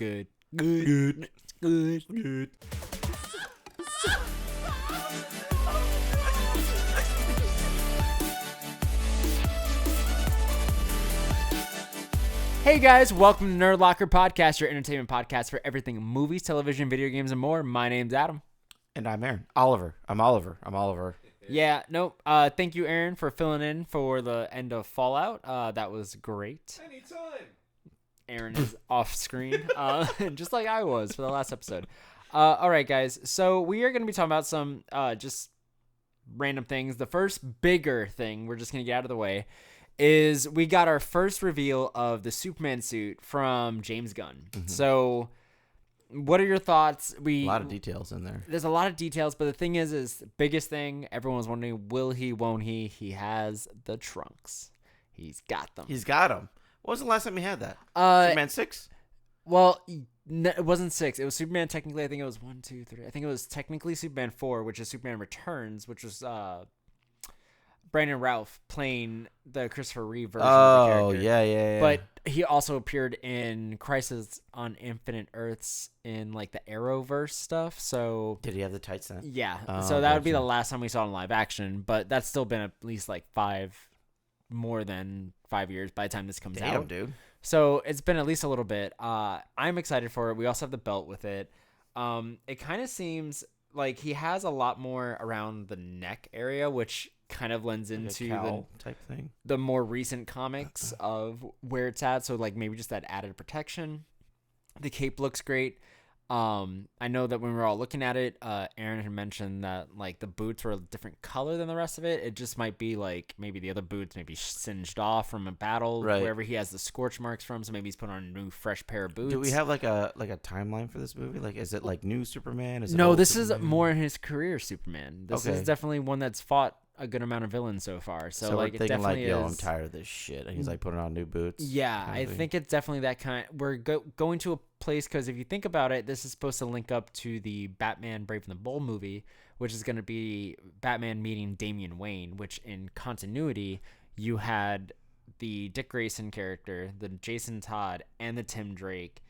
good. Hey guys, welcome to Nerd Locker Podcast, your entertainment podcast for everything movies, television, video games, and more. My name's Adam. And I'm Aaron. I'm Oliver. Yeah, nope. Thank you, Aaron, for filling in for the end of Fallout. That was great. Anytime. Aaron is off screen, just like I was for the last episode. All right, guys. So we are going to be talking about some just random things. The first bigger thing we're just going to get out of the way is we got our first reveal of the Superman suit from James Gunn. Mm-hmm. So what are your thoughts? A lot of details in there. There's a lot of details, but the thing is the biggest thing, everyone was wondering, will he, won't he? He has the trunks. He's got them. He's got them. When was the last time he had that? Superman 6? Well, it wasn't 6. It was Superman, technically, I think it was 1, 2, 3. I think it was technically Superman 4, which is Superman Returns, which was Brandon Routh playing the Christopher Reeve version of the character. Yeah. But he also appeared in Crisis on Infinite Earths in like the Arrowverse stuff. So did he have the tights then? Yeah. So that would be the last time we saw him in live action. But that's still been at least like more than 5 years by the time this comes out. Dude. So it's been at least a little bit. I'm excited for it. We also have the belt with it. It kind of seems like he has a lot more around the neck area, which kind of lends into the type thing, the more recent comics of where it's at. So like maybe just that added protection. The cape looks great. I know that when we were all looking at it, Aaron had mentioned that like the boots were a different color than the rest of it. It just might be like maybe the other boots maybe singed off from a battle, right, wherever he has the scorch marks from. So maybe he's put on a new fresh pair of boots. Do we have like a timeline for this movie? Like, is it like new Superman? No, this is more in his career Superman. This is definitely one that's fought a good amount of villains so far. So like, we're it definitely like, yo, is. I'm tired of this shit. And he's like putting on new boots. Yeah, I think it's definitely that kind. We're going to a place, because if you think about it, this is supposed to link up to the Batman Brave and the Bold movie, which is going to be Batman meeting Damian Wayne, which in continuity, you had the Dick Grayson character, the Jason Todd, and the Tim Drake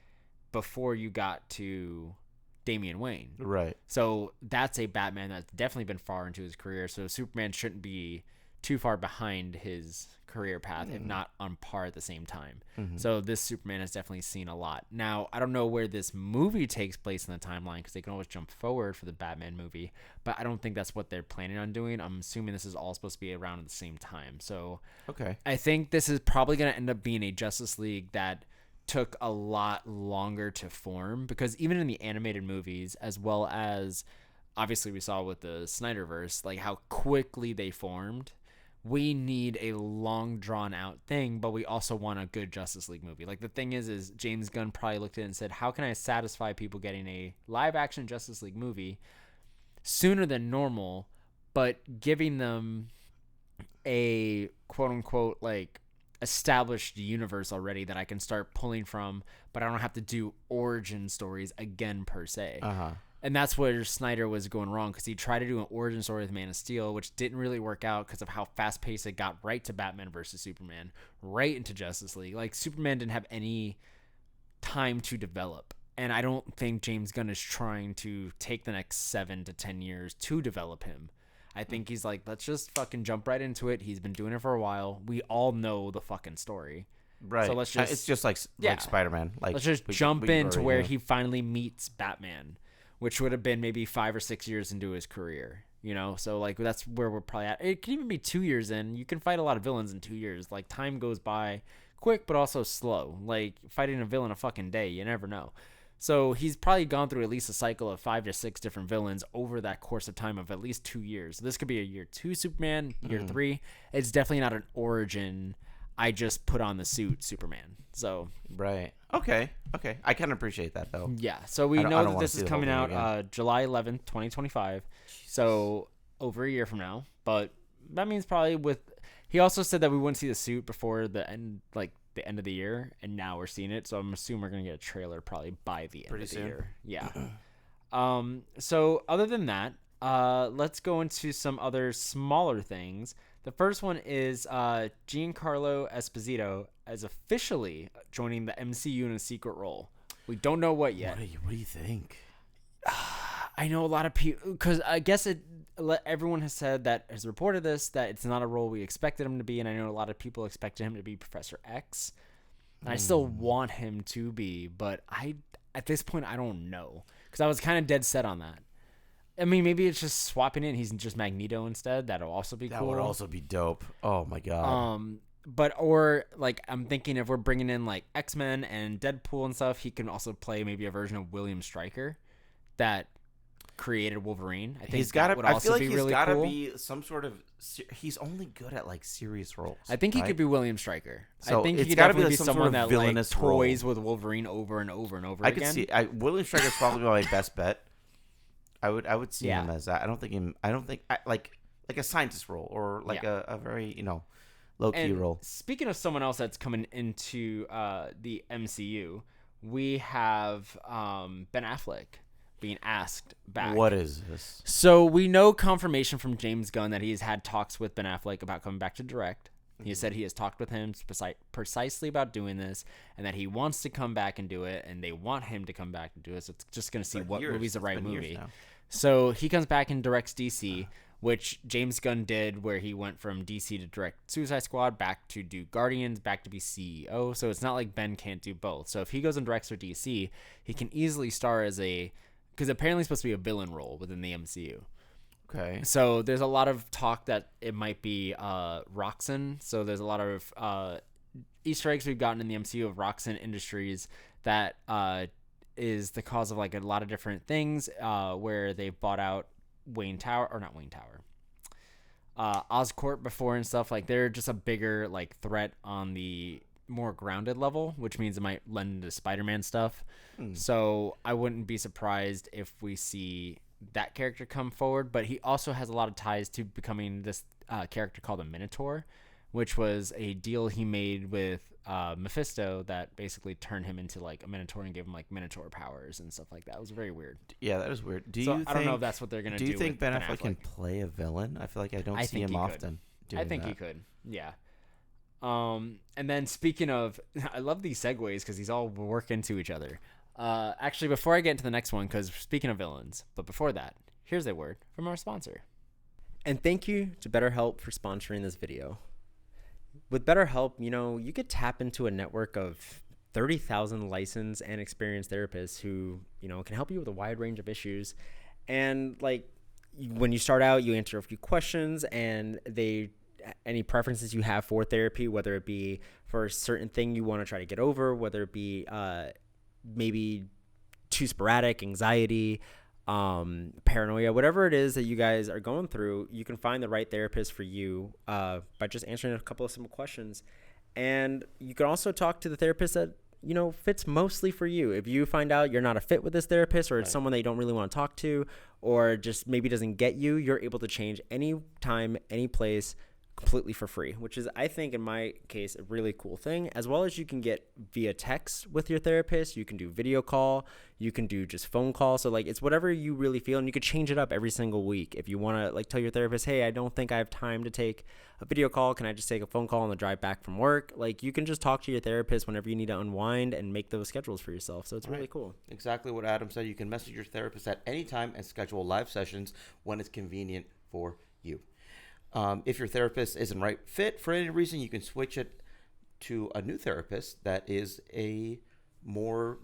before you got to Damian Wayne. Right. So that's a Batman that's definitely been far into his career. So Superman shouldn't be too far behind his career path, if not on par at the same time. Mm-hmm. So this Superman has definitely seen a lot. Now, I don't know where this movie takes place in the timeline, because they can always jump forward for the Batman movie, but I don't think that's what they're planning on doing. I'm assuming this is all supposed to be around at the same time. So okay, I think this is probably going to end up being a Justice League that took a lot longer to form, because even in the animated movies, as well as obviously we saw with the Snyderverse, like how quickly they formed. We need a long drawn out thing, but we also want a good Justice League movie. Like the thing is James Gunn probably looked at it and said, how can I satisfy people getting a live action Justice League movie sooner than normal, but giving them a quote unquote like established universe already that I can start pulling from, but I don't have to do origin stories again per se. And that's where Snyder was going wrong, because he tried to do an origin story with Man of Steel, which didn't really work out because of how fast paced it got right to Batman versus Superman, right into Justice League. Like Superman didn't have any time to develop. And I don't think James Gunn is trying to take the next 7 to 10 years to develop him. I think he's like, let's just fucking jump right into it. He's been doing it for a while. We all know the fucking story. Right. So let's just... It's just like Spider-Man. Like, let's just jump into where he finally meets Batman, which would have been maybe 5 or 6 years into his career, you know? So, like, that's where we're probably at. It can even be 2 years in. You can fight a lot of villains in 2 years. Like, time goes by quick, but also slow. Like, fighting a villain a fucking day, you never know. So he's probably gone through at least a cycle of 5 to 6 different villains over that course of time of at least 2 years. So this could be a year 2 Superman, year 3. It's definitely not an origin, I just put on the suit Superman. So right. Okay. I can appreciate that though. Yeah. So we know that this is coming out July 11th, 2025. So over a year from now. But that means probably he also said that we wouldn't see the suit before the end of the year, and now we're seeing it. So I'm assuming we're gonna get a trailer probably by the end of the year. Yeah. So other than that, let's go into some other smaller things. The first one is Giancarlo Esposito is officially joining the MCU in a secret role. We don't know what yet. What do you think? I know a lot of people, because I guess everyone has said that has reported this, that it's not a role we expected him to be, and I know a lot of people expected him to be Professor X, and I still want him to be, but at this point I don't know, because I was kind of dead set on that. I mean, maybe it's just swapping in. He's just Magneto instead. That'll also be cool. That would also be dope. Oh my god. But or like I'm thinking if we're bringing in like X-Men and Deadpool and stuff, he can also play maybe a version of William Stryker that created Wolverine. I think he's got would to. I also feel like be he's really got to cool. be some sort of. He's only good at like serious roles. I think he right? could be William Stryker. So I think it's he could gotta be, definitely like, be some sort someone of that like villainous toys role. with Wolverine over and over and over I again. could see. William Stryker is probably my best bet. I would see him as that. I don't think like a scientist role or like a very low key role. Speaking of someone else that's coming into the MCU, we have Ben Affleck being asked back. What is this? So we know confirmation from James Gunn that he's had talks with Ben Affleck about coming back to direct. He said he has talked with him precisely about doing this, and that he wants to come back and do it, and they want him to come back and do it. So it's just going to see what movie's the right movie. So he comes back and directs DC, which James Gunn did, where he went from DC to direct Suicide Squad, back to do Guardians, back to be CEO. So it's not like Ben can't do both. So if he goes and directs for DC, he can easily star as because apparently it's supposed to be a villain role within the MCU. Okay. So there's a lot of talk that it might be Roxxon. So there's a lot of Easter eggs we've gotten in the MCU of Roxxon Industries that is the cause of like a lot of different things where they've bought out Oscorp before and stuff. Like they're just a bigger like threat on the more grounded level, which means it might lend into Spider-Man stuff. So I wouldn't be surprised if we see that character come forward, but he also has a lot of ties to becoming this character called a Minotaur, which was a deal he made with Mephisto that basically turned him into like a Minotaur and gave him like Minotaur powers and stuff like that. It was very weird. Yeah, that is weird. I don't know if that's what they're gonna do. Do you think Ben Affleck can play a villain? I feel like I don't see him often. I think he could. Yeah. And then speaking of, I love these segues because these all work into each other. Actually, before I get into the next one, because speaking of villains, but before that, here's a word from our sponsor. And thank you to BetterHelp for sponsoring this video. With BetterHelp, you could tap into a network of 30,000 licensed and experienced therapists who, can help you with a wide range of issues. And like when you start out, you answer a few questions and any preferences you have for therapy, whether it be for a certain thing you want to try to get over, whether it be maybe too sporadic, anxiety, paranoia, whatever it is that you guys are going through, you can find the right therapist for you by just answering a couple of simple questions. And you can also talk to the therapist that fits mostly for you. If you find out you're not a fit with this therapist, or it's someone that you don't really want to talk to, or just maybe doesn't get you, you're able to change any time, any place, completely for free, which is, I think, in my case, a really cool thing. As well as you can get via text with your therapist, you can do video call, you can do just phone call. So like it's whatever you really feel, and you could change it up every single week. If you want to like tell your therapist, hey, I don't think I have time to take a video call, can I just take a phone call on the drive back from work? Like you can just talk to your therapist whenever you need to unwind and make those schedules for yourself. So it's really cool. Exactly what Adam said. You can message your therapist at any time and schedule live sessions when it's convenient for you. If your therapist isn't right fit for any reason, you can switch it to a new therapist that is a more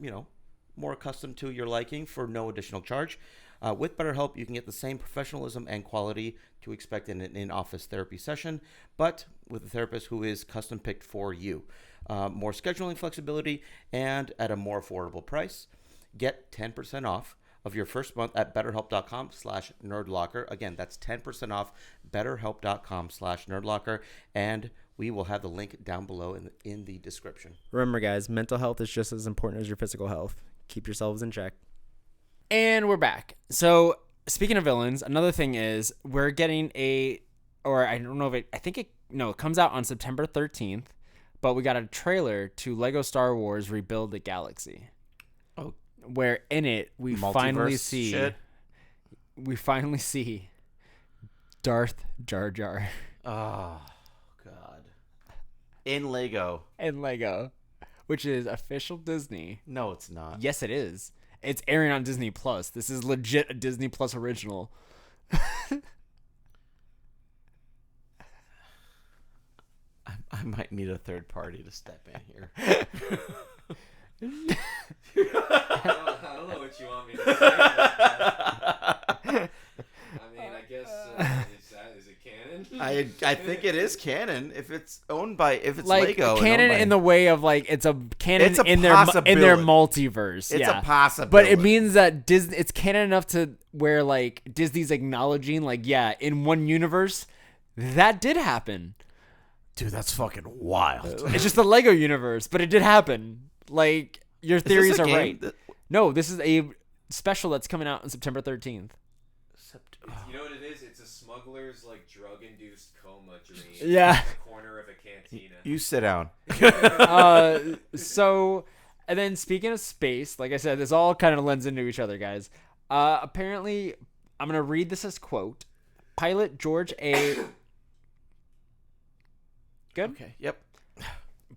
accustomed to your liking for no additional charge. With BetterHelp, you can get the same professionalism and quality to expect in an in-office therapy session, but with a therapist who is custom picked for you. More scheduling flexibility and at a more affordable price. Get 10% off of your first month at betterhelp.com/nerdlocker. Again, that's 10% off betterhelp.com/nerdlocker. And we will have the link down below in the description. Remember, guys, mental health is just as important as your physical health. Keep yourselves in check. And we're back. So speaking of villains, another thing is we're getting it comes out on September 13th, but we got a trailer to Lego Star Wars Rebuild the Galaxy. Oh, where in it we finally see Darth Jar Jar. Oh God. In Lego. which is official Disney. No, it's not. Yes, it is. It's airing on Disney Plus. This is legit a Disney Plus original. I might need a third party to step in here. I don't know what you want me to say. I mean, I guess is it canon? I think it is canon if it's if it's like Lego. Canon in the way of like it's a canon It's a in their multiverse. It's yeah. a possibility. But it means that Disney, it's canon enough to where like Disney's acknowledging like, yeah, in one universe that did happen. Dude, that's fucking wild. It's just the Lego universe, but it did happen. Like, your theories are right. No, this is a special that's coming out on September 13th. You know what it is? It's a smuggler's like drug-induced coma dream. Yeah. In the corner of a cantina. You sit down. So, and then speaking of space, like I said, this all kind of lends into each other, guys. Apparently, I'm going to read this as quote. Pilot George A. Good? Okay, yep.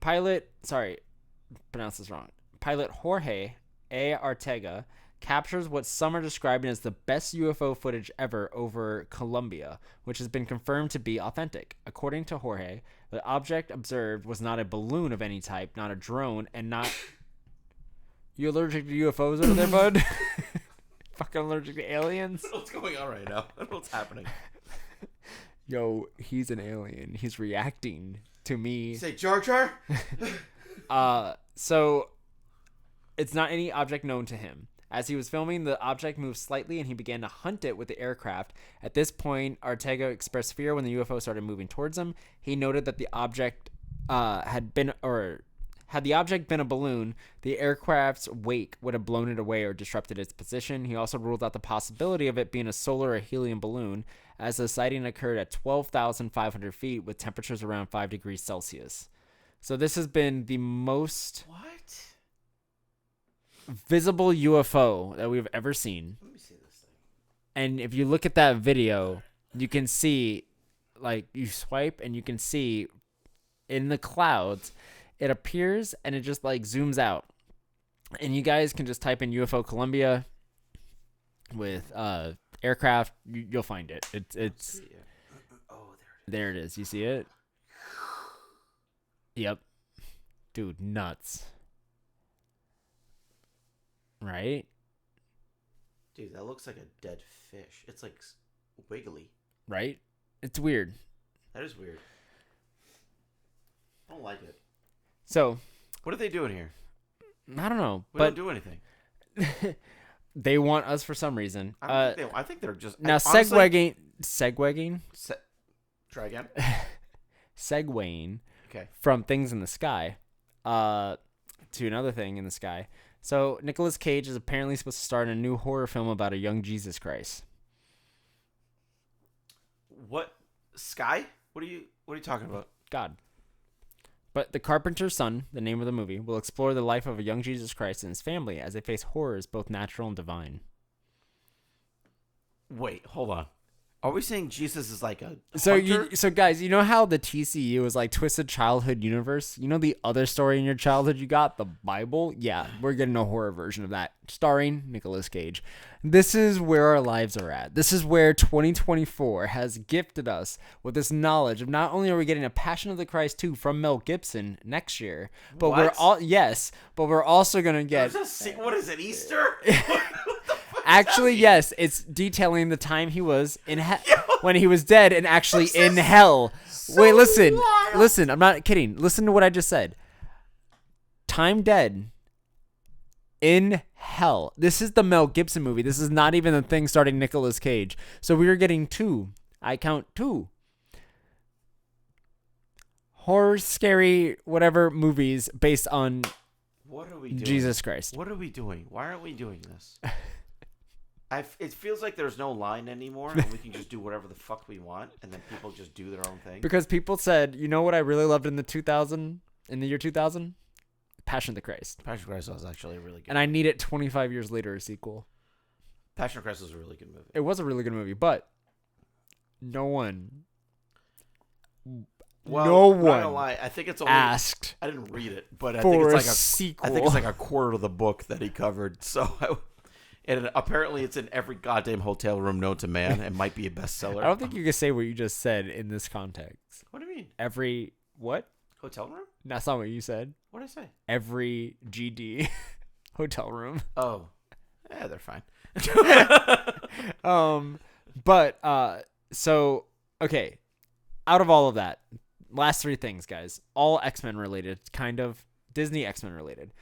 Pilot Jorge A. Arteaga captures what some are describing as the best UFO footage ever over Colombia, which has been confirmed to be authentic. According to Jorge, the object observed was not a balloon of any type, not a drone, and not... You allergic to UFOs over there, bud? Fucking allergic to aliens? What's going on right now? What's happening? Yo, he's an alien. He's reacting to me. Say Jar Jar? So it's not any object known to him. As he was filming, the object moved slightly and he began to hunt it with the aircraft. At this point, Arteaga expressed fear when the UFO started moving towards him. He noted that the object had the object been a balloon, the aircraft's wake would have blown it away or disrupted its position. He also ruled out the possibility of it being a solar or helium balloon, as the sighting occurred at 12,500 feet with temperatures around 5 degrees Celsius. So this has been the most visible UFO that we've ever seen. Let me see this thing. And if you look at that video, you can see, like, you swipe and you can see in the clouds, it appears and it just like zooms out. And you guys can just type in UFO Colombia with aircraft. You'll find it. It's there it is. You see it? Yep. Dude, nuts. Right? Dude, that looks like a dead fish. It's like wiggly. Right? It's weird. That is weird. I don't like it. So, what are they doing here? I don't know. We but don't do anything. They want us for some reason. I think they're just... Now, honestly, segueing try again? segueing Okay. from things in the sky to another thing in the sky. So Nicolas Cage is apparently supposed to star in a new horror film about a young Jesus Christ. What? Sky? What are you talking about? God. But The Carpenter's Son, the name of the movie, will explore the life of a young Jesus Christ and his family as they face horrors both natural and divine. Wait, hold on. Are we saying Jesus is like a hunter? So guys, you know how the TCU is like Twisted Childhood Universe? You know the other story in your childhood you got, the Bible? Yeah, we're getting a horror version of that, starring Nicolas Cage. This is where our lives are at. This is where 2024 has gifted us with this knowledge of not only are we getting a Passion of the Christ 2 from Mel Gibson next year, but we're also gonna get. What is it? Easter? Actually, yes, it's detailing the time he was in when he was dead and actually in hell. Wait, listen, I'm not kidding. Listen to what I just said. Time dead in hell. This is the Mel Gibson movie. This is not even the thing starting Nicolas Cage. So we are getting two. I count two. Horror, scary, whatever movies based on what are we doing? Jesus Christ. What are we doing? Why aren't we doing this? It feels like there's no line anymore, and we can just do whatever the fuck we want, and then people just do their own thing. Because people said, you know what I really loved in the year 2000? Passion of the Christ. Passion of the Christ was actually a really good And I need it 25 years later, a sequel. Passion of the Christ was a really good movie. It was a really good movie, but no one Well, no I'm not gonna one lie. I think it's only asked I didn't read it, but I for think it's a like sequel. I think it's like a quarter of the book that he covered. So, and apparently it's in every goddamn hotel room known to man. It might be a bestseller. I don't think you can say what you just said in this context. What do you mean? Every what? Hotel room? That's not what you said. What did I say? Every GD hotel room. Oh, yeah, they're fine. So okay. Out of all of that, last three things, guys, all X-Men related, kind of Disney X-Men related.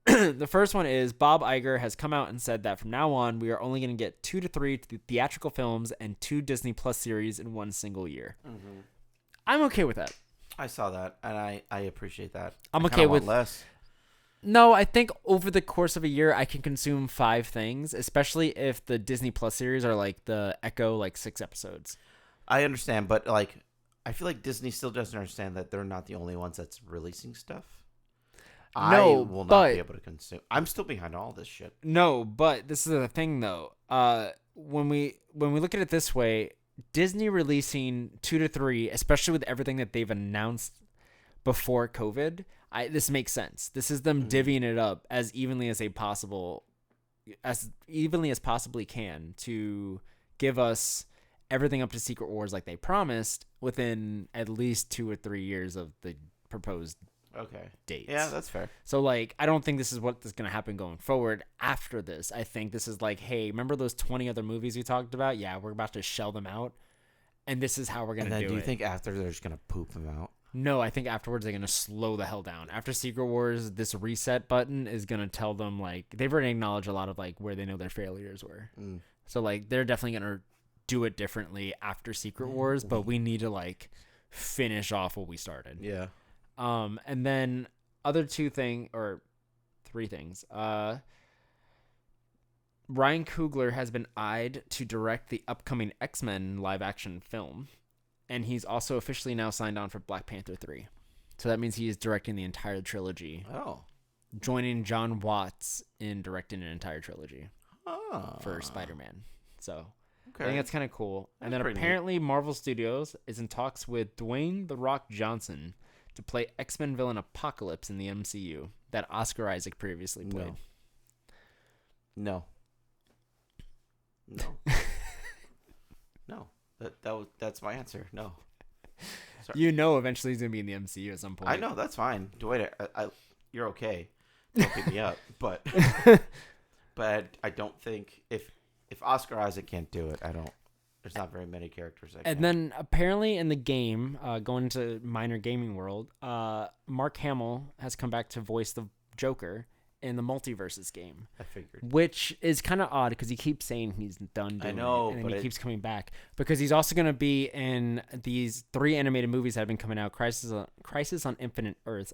The first one is Bob Iger has come out and said that from now on, we are only going to get 2 to 3 theatrical films and 2 Disney Plus series in one single year. Mm-hmm. I'm okay with that. I saw that, and I appreciate that. I'm I okay want with less. No, I think over the course of a year, I can consume 5 things, especially if the Disney Plus series are like the Echo, like 6 episodes. I understand, but like, I feel like Disney still doesn't understand that they're not the only ones that's releasing stuff. I will not be able to consume. I'm still behind all this shit. No, but this is the thing though. When we look at it this way, Disney releasing 2 to 3, especially with everything that they've announced before COVID, this makes sense. This is them divvying it up as evenly as possibly can to give us everything up to Secret Wars like they promised within at least 2 or 3 years of the proposed dates. Yeah, that's fair. So like, I don't think this is what is going to happen going forward after this. I think this is like, hey, remember those 20 other movies we talked about? Yeah, we're about to shell them out, and this is how we're going to do it. Do you think after they're just going to poop them out? No, I think afterwards they're going to slow the hell down. After Secret Wars, this reset button is going to tell them, like, they've already acknowledged a lot of like where they know their failures were. So like, they're definitely going to do it differently after Secret Wars, but we need to like finish off what we started. Yeah. And then other 3 things. Ryan Coogler has been eyed to direct the upcoming X-Men live action film, and he's also officially now signed on for Black Panther 3. So that means he is directing the entire trilogy. Oh. Joining John Watts in directing an entire trilogy for Spider-Man. So I think that's kind of cool. And then apparently Marvel Studios is in talks with Dwayne "The Rock" Johnson to play X-Men villain Apocalypse in the MCU that Oscar Isaac previously played. No. No. That's my answer. No. Sorry. Eventually he's going to be in the MCU at some point. I know, that's fine. Dwayne, you're okay. Don't pick me up. But I don't think if Oscar Isaac can't do it, there's not very many characters that can. Then apparently in the game, going into minor gaming world, Mark Hamill has come back to voice the Joker in the Multiverses game. I figured. Which is kind of odd because he keeps saying he's done doing it, and then he keeps coming back. Because he's also going to be in these 3 animated movies that have been coming out, Crisis on Infinite Earths.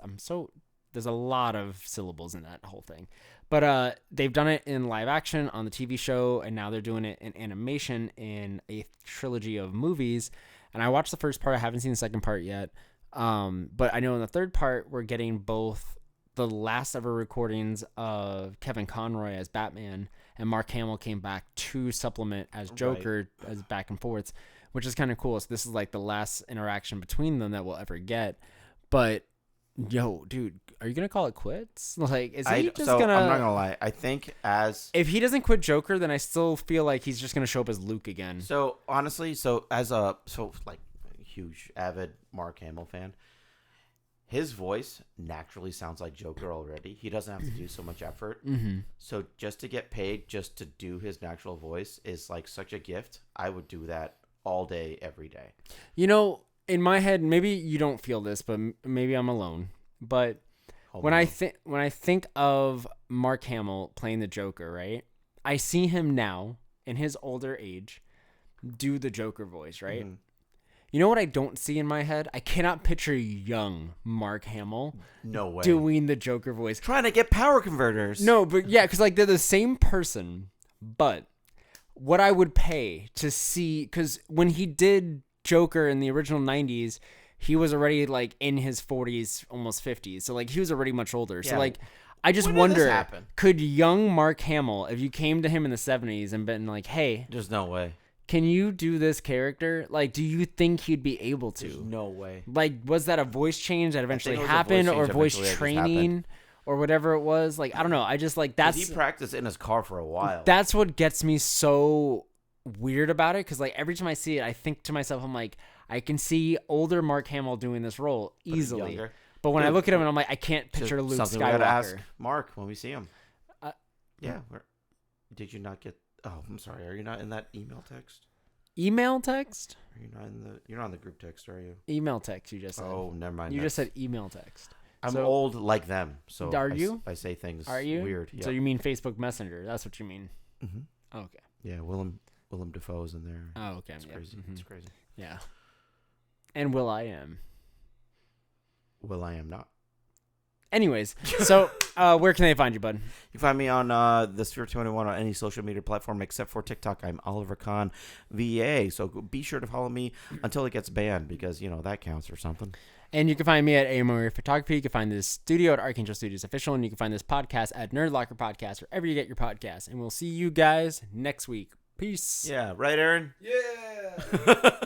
There's a lot of syllables in that whole thing. But they've done it in live action on the TV show, and now they're doing it in animation in a trilogy of movies. And I watched the first part. I haven't seen the second part yet. But I know in the third part, we're getting both the last ever recordings of Kevin Conroy as Batman, and Mark Hamill came back to supplement as Joker, as back and forths, which is kind of cool. So this is like the last interaction between them that we'll ever get. But yo, dude, are you gonna call it quits? Like, is he just gonna? I'm not gonna lie. I think if he doesn't quit Joker, then I still feel like he's just gonna show up as Luke again. So honestly, as a huge avid Mark Hamill fan, his voice naturally sounds like Joker already. He doesn't have to do so much effort. Mm-hmm. So just to get paid just to do his natural voice is like such a gift. I would do that all day, every day. In my head, maybe you don't feel this, but maybe I'm alone. But when I think of Mark Hamill playing the Joker, right? I see him now in his older age do the Joker voice, right? Mm-hmm. You know what I don't see in my head? I cannot picture young Mark Hamill doing the Joker voice. Trying to get power converters. No, but yeah, because like they're the same person. But what I would pay to see, because when he did Joker in the original 90s, he was already like in his 40s, almost 50s. So like he was already much older. Yeah. So like I just wonder, could young Mark Hamill, if you came to him in the 70s and been like, hey, there's no way. can you do this character? Like, do you think he'd be able to? There's no way. Like, was that a voice change that eventually it was a happened, voice or change voice eventually that just training, happened. or whatever it was? Like, I don't know. I just like 'Cause that's he practiced in his car for a while. that's what gets me so weird about it, because like every time I see it, I think to myself, I'm like, I can see older Mark Hamill doing this role But easily. younger. But when I Dude, look at him and I'm like, I can't picture Just Luke something we gotta ask Skywalker. Mark when we see him. Uh, Did you not get? Oh, I'm sorry. Are you not in that email text? Email text? Are you not in the? You're not in the group text, are you? Email text, you just said. Oh, never mind. you just said email text. I'm so- old like them, so Are you? I say things. Are you? Weird? Yeah. So you mean Facebook Messenger? That's what you mean. Mm-hmm. Okay. Yeah, Willem Dafoe's in there. Oh, okay. It's yeah. crazy. Mhm. It's crazy. Yeah. And Will I Am. Well, I am not. Anyways, so where can they find you, bud? You can find me on the Sphere 21 on any social media platform except for TikTok. I'm Oliver Kahn VA. So be sure to follow me until it gets banned because, that counts or something. And you can find me at AMOR Photography. You can find this studio at Archangel Studios Official. And you can find this podcast at Nerd Locker Podcast, wherever you get your podcasts. And we'll see you guys next week. Peace. Yeah, right, Aaron? Yeah.